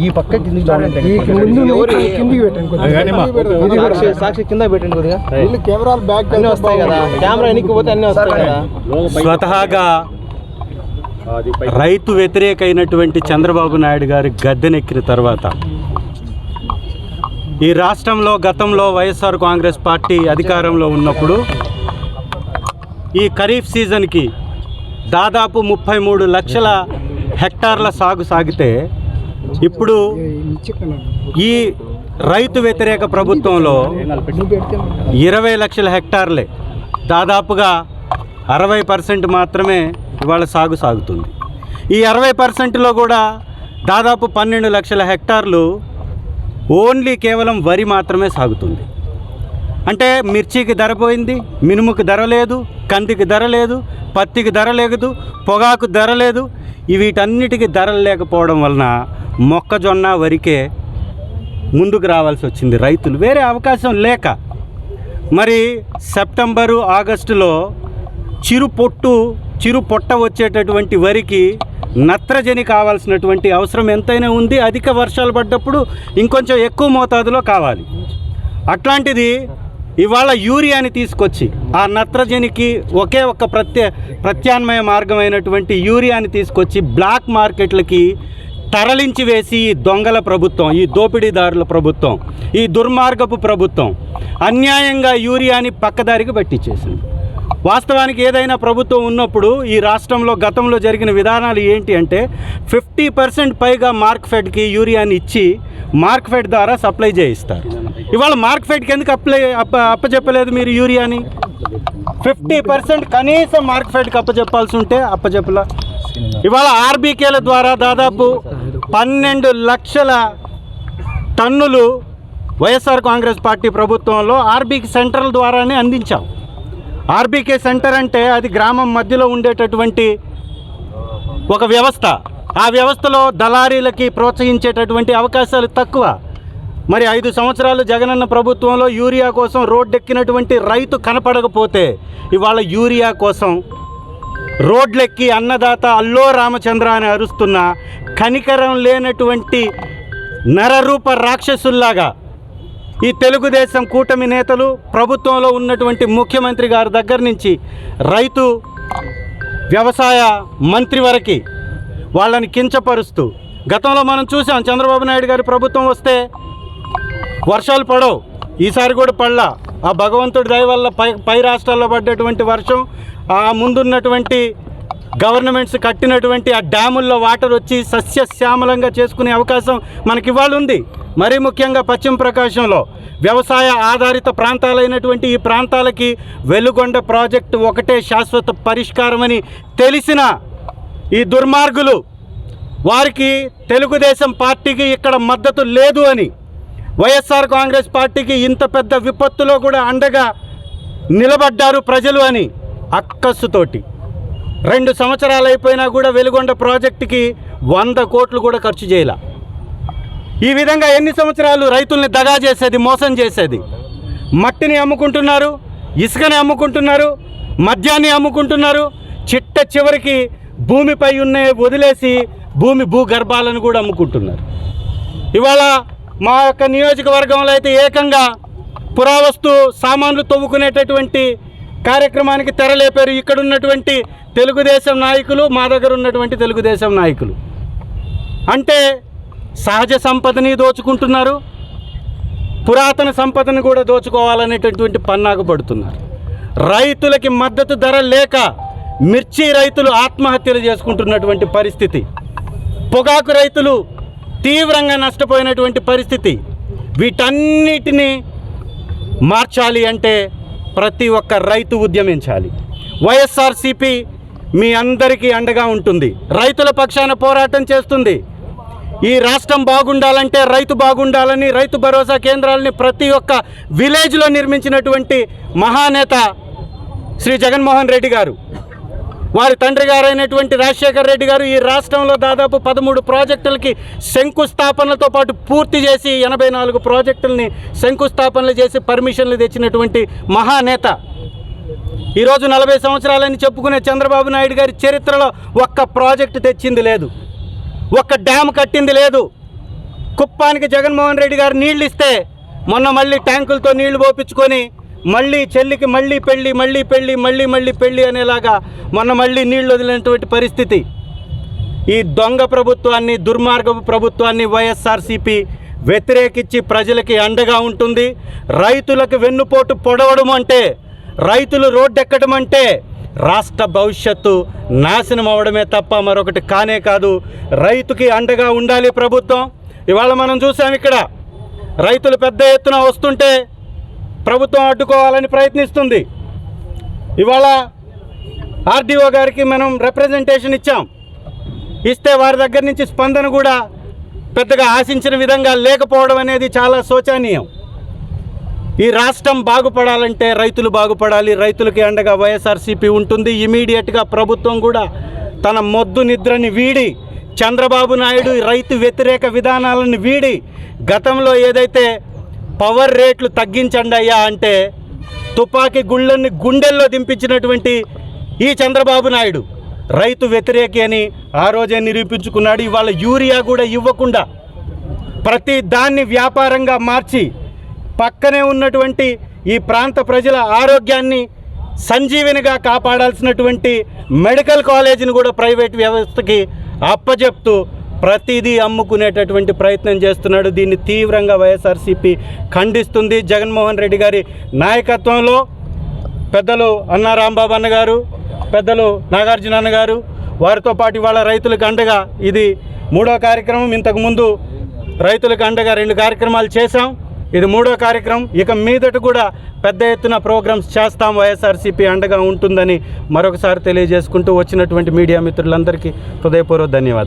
ఈ పక్క కిందికి సాక్షి కింద పెట్టండి కొద్దిగా. కెమెరాలు బ్యాక్ అన్నీ వస్తాయి కదా, కెమెరా వెనక్కి పోతే అన్నీ వస్తాయి కదా. స్వతహాగా రైతు వ్యతిరేకైనటువంటి చంద్రబాబు నాయుడు గారి గద్దెనెక్కిన తర్వాత ఈ రాష్ట్రంలో గతంలో వైఎస్ఆర్ కాంగ్రెస్ పార్టీ అధికారంలో ఉన్నప్పుడు ఈ ఖరీఫ్ సీజన్కి దాదాపు 33 లక్షల హెక్టార్ల సాగు సాగితే ఇప్పుడు ఈ రైతు వ్యతిరేక ప్రభుత్వంలో 20 లక్షల హెక్టార్లే, దాదాపుగా 60% మాత్రమే ఇవాళ సాగు సాగుతుంది. ఈ 60%లో కూడా దాదాపు 12 లక్షల హెక్టార్లు ఓన్లీ కేవలం వరి మాత్రమే సాగుతుంది. అంటే మిర్చికి ధర పోయింది, మినుముకి ధర లేదు, కందికి ధర లేదు, పత్తికి ధర లేదు, పొగాకు ధర లేదు. వీటన్నిటికీ ధరలు లేకపోవడం వలన మొక్కజొన్న వరికే ముందుకు రావాల్సి వచ్చింది రైతులు, వేరే అవకాశం లేక. మరి సెప్టెంబరు ఆగస్టులో చిరు పొట్ట వచ్చేటటువంటి వరికి నత్రజని కావాల్సినటువంటి అవసరం ఎంతైనా ఉంది. అధిక వర్షాలు పడ్డప్పుడు ఇంకొంచెం ఎక్కువ మోతాదులో కావాలి. అట్లాంటిది ఇవాళ యూరియాని తీసుకొచ్చి ఆ నత్రజనికి ఒకే ఒక్క ప్రత్యామ్నాయ మార్గమైనటువంటి యూరియాని తీసుకొచ్చి బ్లాక్ మార్కెట్లకి తరలించి వేసి ఈ దొంగల ప్రభుత్వం, ఈ దోపిడీదారుల ప్రభుత్వం, ఈ దుర్మార్గపు ప్రభుత్వం అన్యాయంగా యూరియాని పక్కదారికి పట్టించేసింది. వాస్తవానికి ఏదైనా ప్రభుత్వం ఉన్నప్పుడు ఈ రాష్ట్రంలో గతంలో జరిగిన విధానాలు ఏంటి అంటే 50% పైగా మార్క్ఫెడ్కి యూరియాని ఇచ్చి మార్క్ఫెడ్ ద్వారా సప్లై చేయిస్తారు. ఇవాళ మార్క్ఫెడ్కి ఎందుకు అప్పచెప్పలేదు మీరు యూరియాని? 50% కనీసం మార్క్ఫెడ్కి అప్పచెప్పాల్సి ఉంటే అప్పచెప్పలా. ఇవాళ ఆర్బీకేల ద్వారా దాదాపు 12 లక్షల టన్నులు వైఎస్ఆర్ కాంగ్రెస్ పార్టీ ప్రభుత్వంలో ఆర్బీకే సెంటర్ల ద్వారానే అందించాం. ఆర్బీకే సెంటర్ అంటే అది గ్రామం మధ్యలో ఉండేటటువంటి ఒక వ్యవస్థ. ఆ వ్యవస్థలో దళారీలకి ప్రోత్సహించేటటువంటి అవకాశాలు తక్కువ. మరి 5 సంవత్సరాలు జగనన్న ప్రభుత్వంలో యూరియా కోసం రోడ్డెక్కినటువంటి రైతు కనపడకపోతే ఇవాళ యూరియా కోసం రోడ్లెక్కి అన్నదాత అల్లో రామచంద్ర అని అరుస్తున్న కనికరం లేనటువంటి నరరూప రాక్షసుల్లాగా ఈ తెలుగుదేశం కూటమి నేతలు, ప్రభుత్వంలో ఉన్నటువంటి ముఖ్యమంత్రి గారి దగ్గర నుంచి రైతు వ్యవసాయ మంత్రి వరకు వాళ్ళని కించపరుస్తూ, గతంలో మనం చూసాం చంద్రబాబు నాయుడు గారి ప్రభుత్వం వస్తే వర్షాలు పడవు, ఈసారి కూడా పడలా. ఆ భగవంతుడి దయ వల్ల పై రాష్ట్రాల్లో పడ్డటువంటి వర్షం, ఆ ముందున్నటువంటి గవర్నమెంట్స్ కట్టినటువంటి ఆ డ్యాముల్లో వాటర్ వచ్చి సస్యశ్యామలంగా చేసుకునే అవకాశం మనకి ఇవాళ ఉంది. మరీ ముఖ్యంగా పశ్చిమ ప్రకాశంలో వ్యవసాయ ఆధారిత ప్రాంతాలైనటువంటి ఈ ప్రాంతాలకి వెలుగొండ ప్రాజెక్టు ఒకటే శాశ్వత పరిష్కారమని తెలిసిన ఈ దుర్మార్గులు, వారికి తెలుగుదేశం పార్టీకి ఇక్కడ మద్దతు లేదు అని, వైఎస్ఆర్ కాంగ్రెస్ పార్టీకి ఇంత పెద్ద విపత్తులో కూడా అండగా నిలబడ్డారు ప్రజలు అని అక్కస్సుతోటి 2 సంవత్సరాలు అయిపోయినా కూడా వెలుగొండ ప్రాజెక్టుకి 100 కోట్లు కూడా ఖర్చు చేయాల. ఈ విధంగా ఎన్ని సంవత్సరాలు రైతుల్ని దగా చేసేది, మోసం చేసేది? మట్టిని అమ్ముకుంటున్నారు, ఇసుకని అమ్ముకుంటున్నారు, మద్యాన్ని అమ్ముకుంటున్నారు, చివరికి భూమిపై వదిలేసి భూగర్భాలను కూడా అమ్ముకుంటున్నారు. ఇవాళ మా యొక్క నియోజకవర్గంలో అయితే ఏకంగా పురావస్తు సామాన్లు తవ్వుకునేటటువంటి కార్యక్రమానికి తెరలేపారు. ఇక్కడ ఉన్నటువంటి తెలుగుదేశం నాయకులు, మా దగ్గర ఉన్నటువంటి తెలుగుదేశం నాయకులు అంటే సహజ సంపదని దోచుకుంటున్నారు, పురాతన సంపదను కూడా దోచుకోవాలనేటటువంటి పన్నాగు పడుతున్నారు. రైతులకి మద్దతు ధర లేక మిర్చి రైతులు ఆత్మహత్యలు చేసుకుంటున్నటువంటి పరిస్థితి, పొగాకు రైతులు తీవ్రంగా నష్టపోయినటువంటి పరిస్థితి. వీటన్నిటినీ మార్చాలి అంటే ప్రతి ఒక్క రైతు ఉద్యమించాలి. వైఎస్ఆర్సీపీ మీ అందరికీ అండగా ఉంటుంది, రైతుల పక్షాన పోరాటం చేస్తుంది. ఈ రాష్ట్రం బాగుండాలంటే రైతు బాగుండాలని రైతు భరోసా కేంద్రాలని ప్రతి ఒక్క విలేజ్లో నిర్మించినటువంటి మహానేత శ్రీ జగన్మోహన్ రెడ్డి గారు, వారి తండ్రి గారైనటువంటి రాజశేఖర్ రెడ్డి గారు ఈ రాష్ట్రంలో దాదాపు 13 ప్రాజెక్టులకి శంకుస్థాపనలతో పాటు పూర్తి చేసి 84 ప్రాజెక్టులని శంకుస్థాపనలు చేసి పర్మిషన్లు తెచ్చినటువంటి మహానేత. ఈరోజు 40 సంవత్సరాలని చెప్పుకునే చంద్రబాబు నాయుడు గారి చరిత్రలో ఒక్క ప్రాజెక్టు తెచ్చింది లేదు, ఒక్క డ్యామ్ కట్టింది లేదు. కుప్పానికి జగన్మోహన్ రెడ్డి గారు నీళ్ళు ఇస్తే మొన్న మళ్ళీ ట్యాంకులతో నీళ్లు పోపించుకొని మళ్ళీ చెల్లికి మళ్ళీ పెళ్ళి మళ్ళీ పెళ్ళి మళ్ళీ మళ్ళీ పెళ్ళి అనేలాగా మొన్న మళ్ళీ నీళ్లు వదిలినటువంటి పరిస్థితి. ఈ దొంగ ప్రభుత్వాన్ని, దుర్మార్గపు ప్రభుత్వాన్ని వైఎస్ఆర్సీపీ వ్యతిరేకించి ప్రజలకి అండగా ఉంటుంది. రైతులకు వెన్నుపోటు పొడవడం అంటే, రైతులు రోడ్డెక్కడం అంటే రాష్ట్ర భవిష్యత్తు నాశనం అవడమే తప్ప మరొకటి కానే కాదు. రైతుకి అండగా ఉండాలి ప్రభుత్వం. ఇవాళ మనం చూసాం, ఇక్కడ రైతులు పెద్ద ఎత్తున వస్తుంటే ప్రభుత్వం అడ్డుకోవాలని ప్రయత్నిస్తుంది. ఇవాళ ఆర్డీఓ గారికి మనం రిప్రజెంటేషన్ ఇస్తే వారి దగ్గర నుంచి స్పందన కూడా పెద్దగా ఆశించిన విధంగా లేకపోవడం అనేది చాలా శోచనీయం. ఈ రాష్ట్రం బాగుపడాలంటే రైతులు బాగుపడాలి. రైతులకి అండగా వైఎస్ఆర్సీపీ ఉంటుంది. ఇమీడియట్గా ప్రభుత్వం కూడా తన మొద్దు నిద్రని వీడి, చంద్రబాబు నాయుడు రైతు వ్యతిరేక విధానాలను వీడి, గతంలో ఏదైతే పవర్ రేట్లు తగ్గించండి అయ్యా అంటే తుపాకీ గుళ్ళని గుండెల్లో దింపించినటువంటి ఈ చంద్రబాబు నాయుడు రైతు వ్యతిరేకి అని ఆ రోజే నిరూపించుకున్నాడు. ఇవాళ యూరియా కూడా ఇవ్వకుండా ప్రతి దాన్ని వ్యాపారంగా మార్చి పక్కనే ఉన్నటువంటి ఈ ప్రాంత ప్రజల ఆరోగ్యాన్ని సంజీవనిగా కాపాడాల్సినటువంటి మెడికల్ కాలేజీని కూడా ప్రైవేట్ వ్యవస్థకి అప్పజెప్తూ ప్రతిదీ అమ్ముకునేటటువంటి ప్రయత్నం చేస్తున్నాడు. దీన్ని తీవ్రంగా వైఎస్ఆర్సీపీ ఖండిస్తుంది. జగన్మోహన్ రెడ్డి గారి నాయకత్వంలో పెద్దలు అన్నా రాంబాబు అన్నగారు, పెద్దలు నాగార్జున అన్నగారు, వారితో పాటు ఇవాళ రైతులకు అండగా ఇది 3వ కార్యక్రమం. ఇంతకుముందు రైతులకు అండగా 2 కార్యక్రమాలు చేశాం. ఇది 3వ కార్యక్రమం. ఇక మీదట కూడా పెద్ద ఎత్తున ప్రోగ్రామ్స్ చేస్తాం. వైఎస్ఆర్సీపీ అండగా ఉంటుందని మరొకసారి తెలియజేసుకుంటూ వచ్చినటువంటి మీడియా మిత్రులందరికీ హృదయపూర్వక ధన్యవాదాలు.